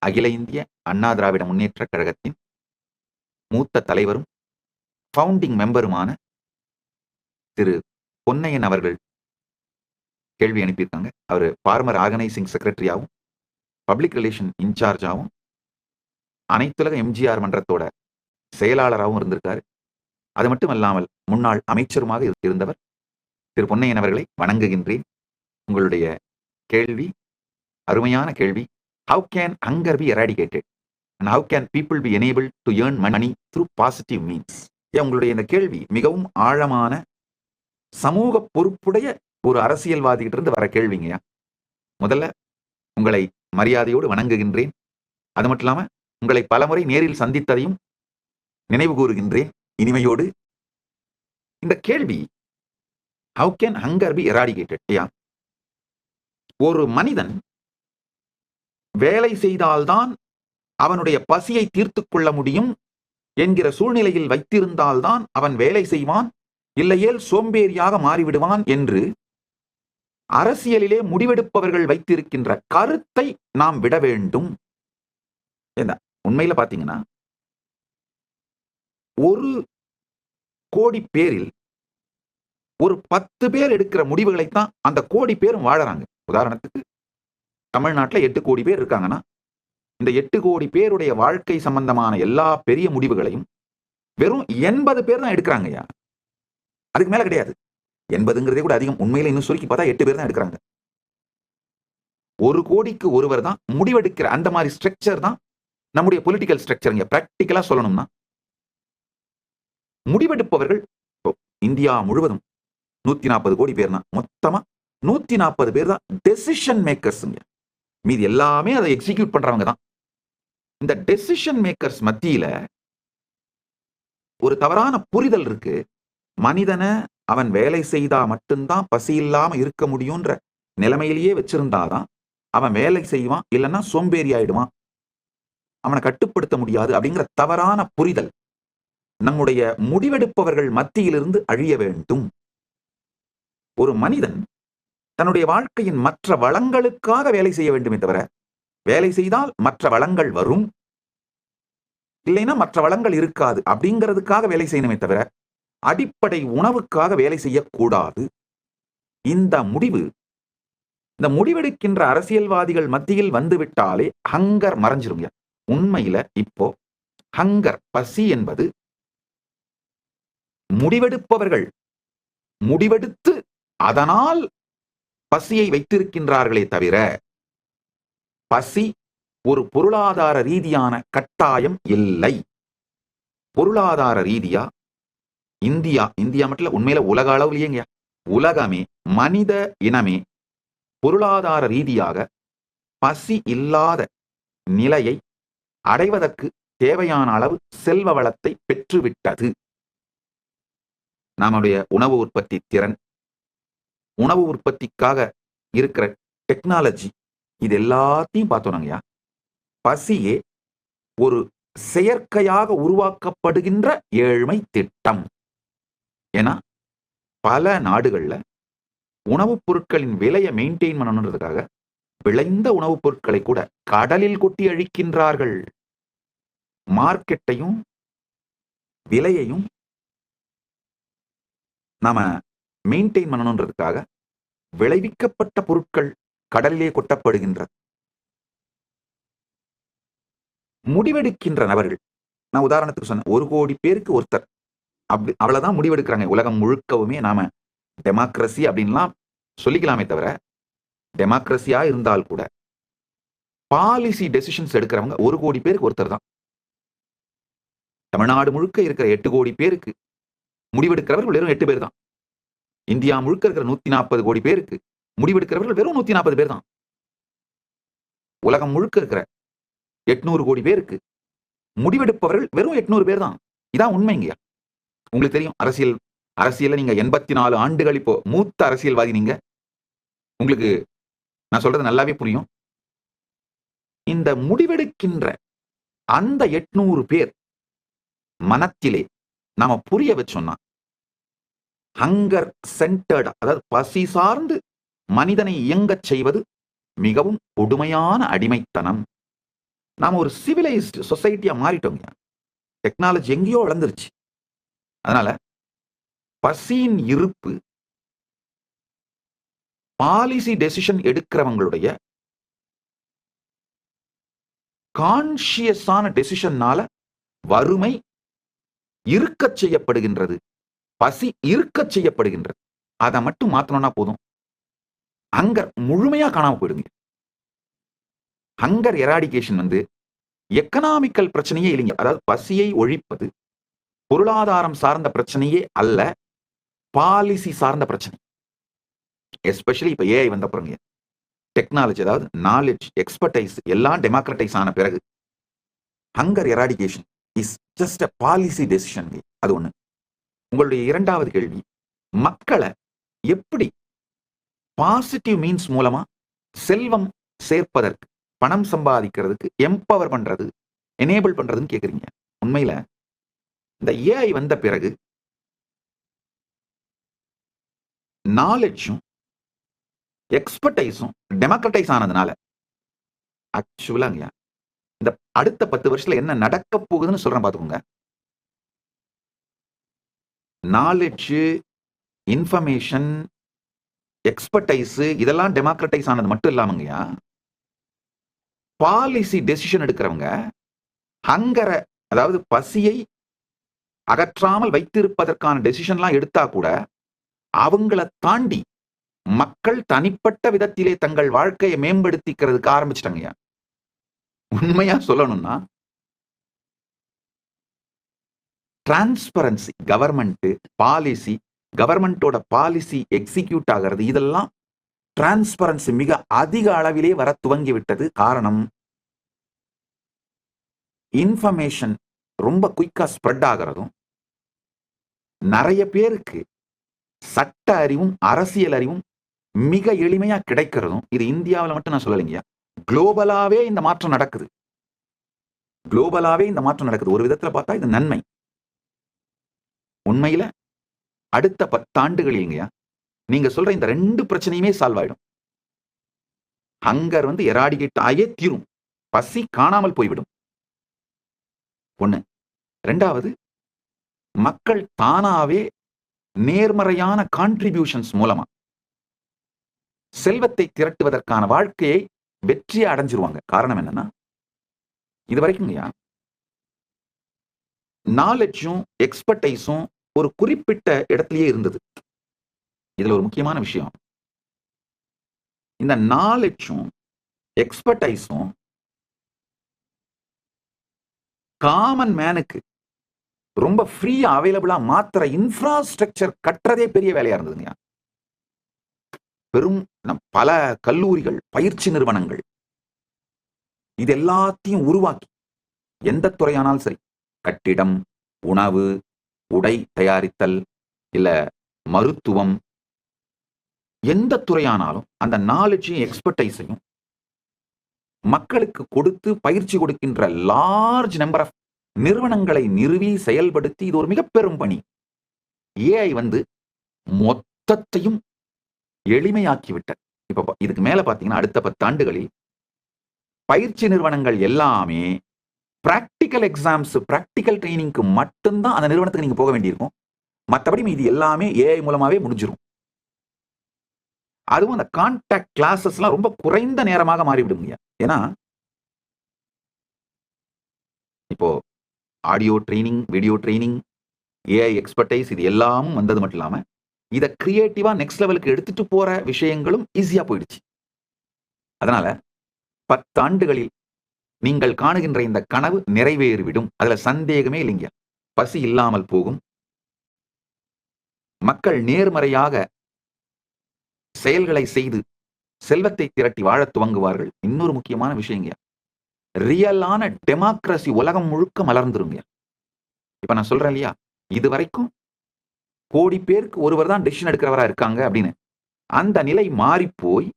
அகில இந்திய அண்ணா திராவிட முன்னேற்ற கழகத்தின் மூத்த தலைவரும் ஃபவுண்டிங் மெம்பருமான திரு பொன்னையன் அவர்கள் கேள்வி அனுப்பியிருக்காங்க. அவர் ஃபார்மர் ஆர்கனைசிங் செக்ரட்டரியாகவும் பப்ளிக் ரிலேஷன் இன்சார்ஜாகவும் அனைத்துலக எம்ஜிஆர் மன்றத்தோட செயலாளராகவும் இருந்திருக்காரு. அது மட்டும் அல்லாமல் முன்னாள் அமைச்சருமாக இருந்தவர். திரு பொன்னையன் அவர்களை வணங்குகின்றேன். உங்களுடைய கேள்வி அருமையான கேள்வி. How can hunger be eradicated and how can people be enabled to earn money through positive means? உங்களுடைய இந்த கேள்வி மிகவும் ஆழமான சமூக பொறுப்புடைய ஒரு அரசியல்வாதிகிட்ட இருந்து வர கேள்விங்கய்யா. முதல்ல உங்களை மரியாதையோடு வணங்குகின்றேன். அது மட்டும் இல்லாம உங்களை பலமுறை நேரில் சந்தித்ததையும் நினைவு கூறுகின்றேன் இனிமையோடு. இந்த கேள்வி how can hunger be eradicated? ஒரு மனிதன் வேலை செய்தால்தான் அவனுடைய பசியை தீர்த்துக் கொள்ள முடியும் என்கிற சூழ்நிலையில் வைத்திருந்தால்தான் அவன் வேலை செய்வான், இல்லையேல் சோம்பேறியாக மாறிவிடுவான் என்று அரசியலிலே முடிவெடுப்பவர்கள் வைத்திருக்கின்ற கருத்தை நாம் விட வேண்டும். உண்மையில பாத்தீங்கன்னா 1 கோடி பேரில் ஒரு 10 பேர் எடுக்கிற முடிவுகளைத்தான் அந்த கோடி பேரும் வாழறாங்க. உதாரணத்துக்கு தமிழ்நாட்டில் 8 கோடி பேர் இருக்காங்கன்னா இந்த 8 கோடி பேருடைய வாழ்க்கை சம்பந்தமான எல்லா பெரிய முடிவுகளையும் வெறும் 80 பேர் தான் எடுக்கிறாங்கய்யா. அதுக்கு மேல கிடையாது. 80ங்கிறதே கூட அதிகம். உண்மையில இன்னும் சுருக்கி பார்த்தா 8 பேர் தான் எடுக்கிறாங்க. 1 கோடிக்கு ஒருவர் தான் முடிவெடுக்கிற அந்த மாதிரி ஸ்ட்ரக்சர் தான் நம்முடைய பொலிட்டிக்கல் ஸ்ட்ரக்சர். பிராக்டிக்கலா சொல்லணும்னா முடிவெடுப்பவர்கள் இந்தியா முழுவதும் 140 கோடி பேர்னா மொத்தமா 140 பேர் தான் டெசிஷன் மேக்கர்ஸ். மீதி எல்லாமே அதை எக்ஸிக்யூட் பண்றவங்க தான். இந்த டெசிஷன் மேக்கர்ஸ் மத்தியில ஒரு தவறான புரிதல் இருக்கு. மனிதனை அவன் வேலை செய்தா மட்டும்தான் பசி இல்லாம இருக்க முடியும்ன்ற நிலைமையிலேயே வச்சிருந்தாதான் அவன் வேலை செய்வான், இல்லைன்னா சோம்பேறி ஆயிடுவான், அவனை கட்டுப்படுத்த முடியாது அப்படிங்கிற தவறான புரிதல் நம்முடைய முடிவெடுப்பவர்கள் மத்தியிலிருந்து அழிய வேண்டும். ஒரு மனிதன் தன்னுடைய வாழ்க்கையின் மற்ற வளங்களுக்காக வேலை செய்ய வேண்டுமே தவிர, வேலை செய்தால் மற்ற வளங்கள் வரும், இல்லைன்னா மற்ற வளங்கள் இருக்காது அப்படிங்கிறதுக்காக வேலை செய்யணுமே தவிர அடிப்படை உணவுக்காக வேலை செய்யக்கூடாது. இந்த முடிவெடுக்கின்ற அரசியல்வாதிகள் மத்தியில் வந்துவிட்டாலே ஹங்கர் மறைஞ்சிருங்க. உண்மையில இப்போ ஹங்கர், பசி என்பது முடிவெடுப்பவர்கள் முடிவெடுத்து அதனால் பசியை வைத்திருக்கின்றார்களே தவிர பசி ஒரு பொருளாதார ரீதியான கட்டாயம் இல்லை. பொருளாதார ரீதியா இந்தியா மட்டும் உண்மையில உலக அளவுலயேங்க, உலகமே மனித இனமே பொருளாதார ரீதியாக பசி இல்லாத நிலையை அடைவதற்கு தேவையான அளவு செல்வ வளத்தை பெற்றுவிட்டது. நம்முடைய உணவு உற்பத்தி திறன், உணவு உற்பத்திக்காக இருக்கிற டெக்னாலஜி, இது எல்லாத்தையும் பார்த்தோம்ங்கய்யா. பசியே ஒரு செயற்கையாக உருவாக்கப்படுகின்ற ஏழ்மை திட்டம். ஏன்னா பல நாடுகள்ல உணவுப் பொருட்களின் விலையை மெயின்டைன் பண்ணணுன்றதுக்காக விளைந்த உணவுப் பொருட்களை கூட கடலில் கொட்டி அழிக்கின்றார்கள். மார்க்கெட்டையும் விலையையும் நாம மெயின்டைன் பண்ணணுன்றதுக்காக விளைவிக்கப்பட்ட பொருட்கள் கடலிலே கொட்டப்படுகின்றது. முடிவெடுக்கின்ற நபர்கள், நான் உதாரணத்துக்கு சொன்னேன், 1 கோடி பேருக்கு ஒருத்தர், அப்படி அவ்வளவுதான் முடிவெடுக்கிறாங்க. உலகம் முழுக்கவுமே நாம டெமோக்ரஸி அப்படின்லாம் சொல்லிக்கலாமே தவிர, டெமோக்ரஸியா இருந்தால் கூட பாலிசி டெசிஷன்ஸ் எடுக்கிறவங்க 1 கோடி பேருக்கு ஒருத்தர் தான். தமிழ்நாடு முழுக்க இருக்கிற 8 கோடி பேருக்கு முடிவெடுக்கிறவர்கள் வெறும் 8 பேர் தான். இந்தியா முழுக்க இருக்கிற 140 கோடி பேருக்கு முடிவெடுக்கிறவர்கள் வெறும் 140 பேர் தான். உலகம் முழுக்க இருக்கிற 800 கோடி பேருக்கு முடிவெடுப்பவர்கள் வெறும் 800 பேர் தான். இதான் உண்மைங்க. உங்களுக்கு தெரியும், அரசியல்ல நீங்க 84 ஆண்டுகள் இப்போ மூத்த அரசியல்வாதி நீங்க. உங்களுக்கு நான் சொல்றது நல்லாவே புரியும். இந்த முடிவெடுக்கின்ற அந்த 800 பேர் மனத்திலே நாம புரிய வச்சோம்னா, ஹங்கர் சென்டர்ட், அதாவது பசி சார்ந்து மனிதனை இயங்கச் செய்வது மிகவும் கொடுமையான அடிமைத்தனம். நாம ஒரு சிவிலைஸ்டு சொசைட்டியா மாறிட்டோங்க. டெக்னாலஜி எங்கேயோ வளர்ந்துருச்சு. அதனால பசியின் இருப்பு பாலிசி டெசிஷன் எடுக்கிறவங்களுடைய கான்சியஸான டெசிஷன்னால வறுமை இருக்கச் செய்யப்படுகின்றது, பசி இருக்கச் செய்யப்படுகின்றது. அதை மட்டும் மாத்தணும்னா போதும், ஹங்கர் முழுமையா காணாம போயிடுங்க. ஹங்கர் எராடிகேஷன் எக்கனாமிக்கல் பிரச்சனையே இல்லைங்க. அதாவது பசியை ஒழிப்பது பொருளாதாரம் சார்ந்த பிரச்சனையே அல்ல, பாலிசி சார்ந்த பிரச்சனை. எஸ்பெஷலி இப்ப ஏஐ வந்த பிறகு டெக்னாலஜி, அதாவது நாலேஜ், எக்ஸ்பர்டைஸ் எல்லாம் டெமோக்ரட்டைஸ் ஆன பிறகு hunger eradication is just a policy decision. அது ஒண்ணு. உங்களுடைய இரண்டாவது கேள்வி, மக்களை எப்படி பாசிட்டிவ் மீன்ஸ் மூலமா செல்வம் சேர்ப்பதற்கு, பணம் சம்பாதிக்கிறதுக்கு எம்பவர் பண்றது, எனேபிள் பண்றதுன்னு கேக்குறீங்க. உண்மையில இந்த ஏஐ வந்த பிறகு நாலேஜும் எக்ஸ்பர்டைஸும் டெமோக்ரட்டைஸ் ஆனதுனால ஆக்சுவலாங்க இந்த அடுத்த 10 வருஷத்துல என்ன நடக்க போகுதுன்னு சொல்றேன் பாத்துக்கோங்க. நாலேஜ், இன்ஃபர்மேஷன், எக்ஸ்பர்டைஸ் இதெல்லாம் டெமோக்ரட்டைஸ் ஆனது மட்டும் இல்லாமங்கயா, பாலிசி டெசிஷன் எடுக்கிறவங்க ஹங்கரை, அதாவது பசியை அகற்றாமல் வைத்திருப்பதற்கான டெசிஷன்லாம் எடுத்தா கூட அவங்கள தாண்டி மக்கள் தனிப்பட்ட விதத்திலே தங்கள் வாழ்க்கையை மேம்படுத்திக்கிறதுக்கு ஆரம்பிச்சிட்டாங்க. உண்மையா சொல்லணும்னா டிரான்ஸ்பரன்சி, கவர்மெண்ட் பாலிசி, கவர்மெண்டோட பாலிசி எக்ஸிக்யூட் ஆகிறது, இதெல்லாம் டிரான்ஸ்பரன்சி மிக அதிக அளவிலே வர துவங்கி விட்டது. காரணம், இன்ஃபர்மேஷன் ரொம்ப குயிக்கா ஸ்ப்ரெட் ஆகிறதும், நிறைய பேருக்கு சட்ட அறிவும் அரசியல் அறிவும் மிக எளிமையா கிடைக்கிறதும். இது இந்தியாவில் மட்டும் நான் சொல்லலைங்க, குளோபலாவே இந்த மாற்றம் நடக்குது. குளோபலாவே இந்த மாற்றம் நடக்குது. ஒரு விதத்துல பார்த்தா இது நன்மை. உண்மையில அடுத்த 10 ஆண்டுகளில் நீங்க சொல்ற இந்த 2 பிரச்சனையுமே சால்வ் ஆயிடும். ஹங்கர் எராடிகேட் ஆயே தீரும், பசி காணாமல் போய்விடும். ஒண்ணு. ரெண்டாவது, மக்கள் தானாவே நேர்மறையான கான்ட்ரிபியூஷன்ஸ் மூலமா செல்வத்தை திரட்டுவதற்கான வாழ்க்கையை வெற்றியை அடைஞ்சிருவாங்க. காரணம் என்னன்னா, இது வரைக்கும் நாலேஜும் எக்ஸ்பர்டைஸும் ஒரு குறிப்பிட்ட இடத்திலேயே இருந்தது. இதுல ஒரு முக்கியமான விஷயம், இந்த நாலேஜும் எக்ஸ்பர்டைஸும் காமன் மேனுக்கு ரொம்ப ஃப்ரீயா அவைலபிளா மாத்திர இன்ஃப்ராஸ்ட்ரக்சர் கட்டுறதே பெரிய வேலையா இருந்ததுங்க. பெரும் பல கல்லூரிகள், பயிற்சி நிறுவனங்கள், இது எல்லாத்தையும் உருவாக்கி எந்த துறையானாலும் சரி, கட்டிடம், உணவு, உடை தயாரித்தல், இல்ல மருத்துவம், எந்த துறையானாலும் அந்த நாலேஜையும் எக்ஸ்பர்டைஸையும் மக்களுக்கு கொடுத்து பயிற்சி கொடுக்கின்ற லார்ஜ் நம்பர் ஆஃப் நிறுவனங்களை நிறுவி செயல்படுத்தி இது ஒரு மிக பெரும் பணி. ஏஐ மொத்தத்தையும் எளிமையாக்கி விட்டது. இப்ப இதுக்கு மேல பாத்தீங்கன்னா அடுத்த 10 ஆண்டுகளில் பயிற்சி நிறுவனங்கள் எல்லாமே பிராக்டிக்கல் எக்ஸாம்ஸ், பிராக்டிக்கல் ட்ரைனிங்க்கு மட்டும்தான் அந்த நிறுவனத்துக்கு நீங்க போக வேண்டியிருக்கும். மற்றபடி இது எல்லாமே ஏஐ மூலமாவே முடிஞ்சிடும். அதுவும் அந்த கான்டாக்ட் கிளாஸஸ் எல்லாம் ரொம்ப குறைந்த நேரமாக மாறிவிடுங்க. ஏன்னா இப்போ audio training, video training, AI expertise இது எல்லாமும் வந்தது மட்டும் இல்லாம இதை கிரியேட்டிவா நெக்ஸ்ட் லெவலுக்கு எடுத்துட்டு போற விஷயங்களும் ஈஸியா போயிடுச்சு. அதனால 10 ஆண்டுகளில் நீங்கள் காணுகின்ற இந்த கனவு நிறைவேறிவிடும். அதுல சந்தேகமே இல்லைங்க. பசி இல்லாமல் போகும், மக்கள் நேர்மறையாக செயல்களை செய்து செல்வத்தை திரட்டி வாழ துவங்குவார்கள். இன்னொரு முக்கியமான விஷயங்க, ரியலான டெமோக்ரசி உலகம் முழுக்க மலர்ந்துருங்க. இப்ப நான் சொல்றேன் இல்லையா, இது வரைக்கும் கோடி பேருக்கு ஒருவர் தான் டெசிஷன் எடுக்கிறவரா இருக்காங்க அப்படின்னு. அந்த நிலை மாறி போய்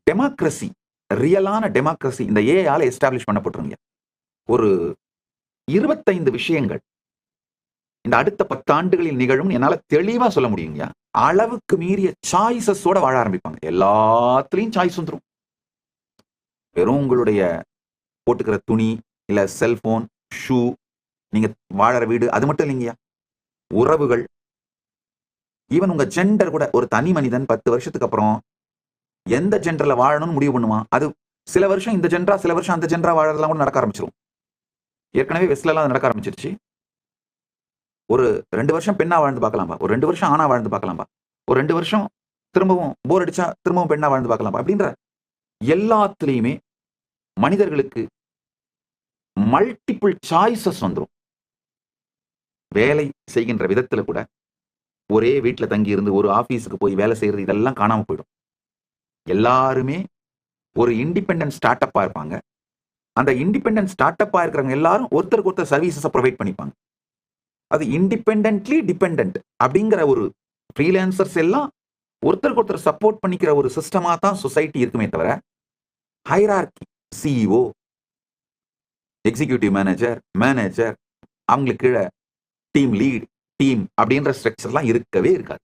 டெமோக்ரசி, ரியலான டெமோக்ரசி இந்த ஏஐயால எஸ்டாப்ளிஷ் பண்ணப்பட்டுருங்க. ஒரு 25 விஷயங்கள் இந்த அடுத்த 10 ஆண்டுகளில் நிகழும் என்னால தெளிவா சொல்ல முடியுங்க. அளவுக்கு மீறிய சாய்ஸஸோட வாழ ஆரம்பிப்பாங்க. எல்லாத்துலயும் சாய்ஸ் வந்துடும். வெறும் உங்களுடைய போட்டுக்கிற துணி, இல்ல செல்போன், ஷூ, நீங்க வாழற வீடு அது மட்டும் இல்லைங்கய்யா. உறவுகள், ஈவன் உங்க ஜெண்டர் கூட. ஒரு தனி மனிதன் 10 வருஷத்துக்கு அப்புறம் எந்த ஜெண்டர்ல வாழணும்னு முடிவு பண்ணுவான். அது சில வருஷம் இந்த ஜெண்டரா, சில வருஷம் அந்த ஜெண்டரா வாழறதெல்லாம் கூட நடக்க ஆரம்பிச்சிரும். ஏற்கனவே வெஸ்ட்லலாம் அது நடக்க ஆரம்பிச்சிருச்சு. ஒரு 2 வருஷம் பெண்ணா வாழ்ந்து பார்க்கலாம்பா. ஒரு 2 வருஷம் ஆணா வாழ்ந்து பார்க்கலாம்பா. ஒரு 2 வருஷம் திரும்பவும் போர் அடிச்சா திரும்பவும் பெண்ணா வாழ்ந்து பார்க்கலாம்பா. அப்படின்ற எல்லாத்துலயுமே மனிதர்களுக்கு மல்டிபிள் சாய்ஸஸ் வந்துரும். வேலை செய்கின்ற விதத்துல கூட ஒரே வீட்ல தங்கி இருந்து ஒரு ஆபீஸ்க்கு போய் வேலை செய்யறது இதெல்லாம் காணாம போயிடும். எல்லாருமே ஒரு இண்டிபெண்டன்ட் ஸ்டார்ட் அப்பா இருப்பாங்க. அந்த இண்டிபெண்டன்ட் ஸ்டார்ட் அப்பா இருக்கிறவங்க எல்லாரும் ஒருத்தருக்கு ஒருத்தர் சர்வீசஸ் ப்ரொவைட் பண்ணிப்பாங்க. அது இண்டிபெண்டன்ட்லி டிபெண்டன்ட் அப்படிங்கிற ஒரு ஃப்ரீலான்சர்ஸ் எல்லாம் ஒருத்தருக்கு ஒருத்தர் சப்போர்ட் பண்ணிக்கிற ஒரு சிஸ்டமா தான் சொசைட்டி இருக்குமே தவிர, hierarchy, CEO, executive manager, manager, அவங்களுக்கு கீழே டீம் லீட், டீம் அப்படின்ற ஸ்ட்ரக்சர்லாம் இருக்கவே இருக்காது.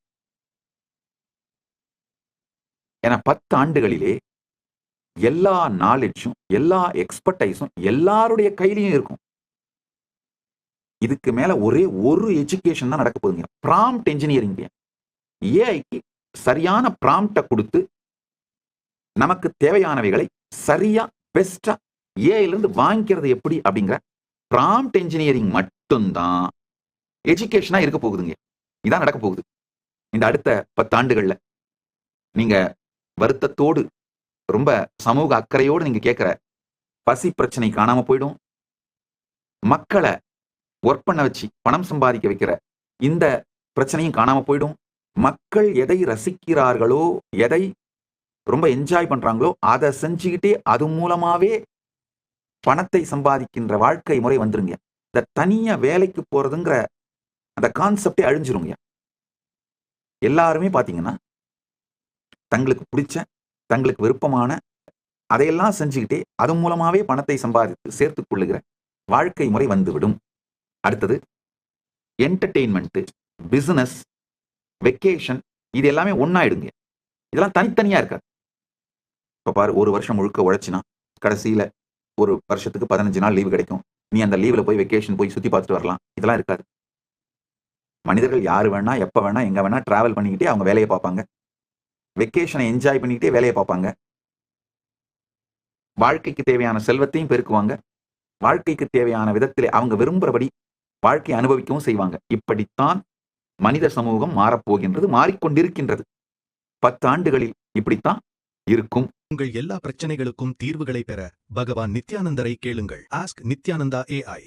ஏன்னா 10 ஆண்டுகளிலே எல்லா நாலேஜும், எல்லா எக்ஸ்பர்டைஸும் எல்லாருடைய கையிலையும் இருக்கும். இதுக்கு மேல ஒரே ஒரு எஜுகேஷன் தான் நடக்க போகுதுங்க. Prompt engineering. ஏஐக்கு சரியான ப்ராம்ப்ட கொடுத்து நமக்கு தேவையானவைகளை சரியா பெஸ்டா ஏஐல இருந்து வாங்கிக்கிறது எப்படி அப்படிங்கிற ப்ராம்ப்ட் என்ஜினியரிங் மட்டும்தான் எஜுகேஷனா இருக்க போகுதுங்க. இதான் நடக்க போகுது இந்த அடுத்த 10 ஆண்டுகள்ல. நீங்க வருத்தத்தோடு, ரொம்ப சமூக அக்கறையோடு நீங்க கேட்கிற பசி பிரச்சனை காணாம போயிடும். மக்களை ஒர்க் பண்ண வச்சு பணம் சம்பாதிக்க வைக்கிற இந்த பிரச்சனையும் காணாம போயிடும். மக்கள் எதை ரசிக்கிறார்களோ, எதை ரொம்ப என்ஜாய் பண்றாங்களோ அதை செஞ்சுக்கிட்டே அது மூலமாவே பணத்தை சம்பாதிக்கின்ற வாழ்க்கை முறை வந்துருங்க. இந்த தனியா வேலைக்கு போறதுங்கிற அந்த கான்செப்டே அழிஞ்சிருங்க. எல்லாருமே பாத்தீங்கன்னா தங்களுக்கு பிடிச்ச, தங்களுக்கு விருப்பமான அதையெல்லாம் செஞ்சுக்கிட்டே அது மூலமாவே பணத்தை சம்பாதித்து சேர்த்துக் கொள்ளுகிற வாழ்க்கை முறை வந்துவிடும். அடுத்தது என்டர்டெயின்மெண்ட், பிசினஸ், வெக்கேஷன், இது எல்லாமே ஒன்னாயிடுங்க. இதெல்லாம் தனித்தனியா இருக்காது. இப்ப பாரு, ஒரு வருஷம் முழுக்க உழைச்சினா கடைசியில ஒரு வருஷத்துக்கு 15 நாள் லீவு கிடைக்கும். நீ அந்த லீவ்ல போய் வெக்கேஷன் போய் சுத்தி பார்த்துட்டு வரலாம். இதெல்லாம் இருக்காது. மனிதர்கள் யாரு வேணா, எப்ப வேணா, எங்க வேணா டிராவல் பண்ணிக்கிட்டே அவங்க வேலையை பார்ப்பாங்க. வெக்கேஷனை என்ஜாய் பண்ணிக்கிட்டே வேலையை பார்ப்பாங்க. வாழ்க்கைக்கு தேவையான செல்வத்தையும் பெருக்குவாங்க. வாழ்க்கைக்கு தேவையான விதத்திலே அவங்க விரும்புறபடி வாழ்க்கை அனுபவிக்கவும் செய்வாங்க. இப்படித்தான் மனித சமூகம் மாறப்போகின்றது, மாறிக்கொண்டிருக்கின்றது. 10 ஆண்டுகளில் இப்படித்தான் இருக்கும். உங்கள் எல்லா பிரச்சனைகளுக்கும் தீர்வுகளை பெற பகவான் நித்யானந்தரை கேளுங்கள். Ask Nithyananda AI.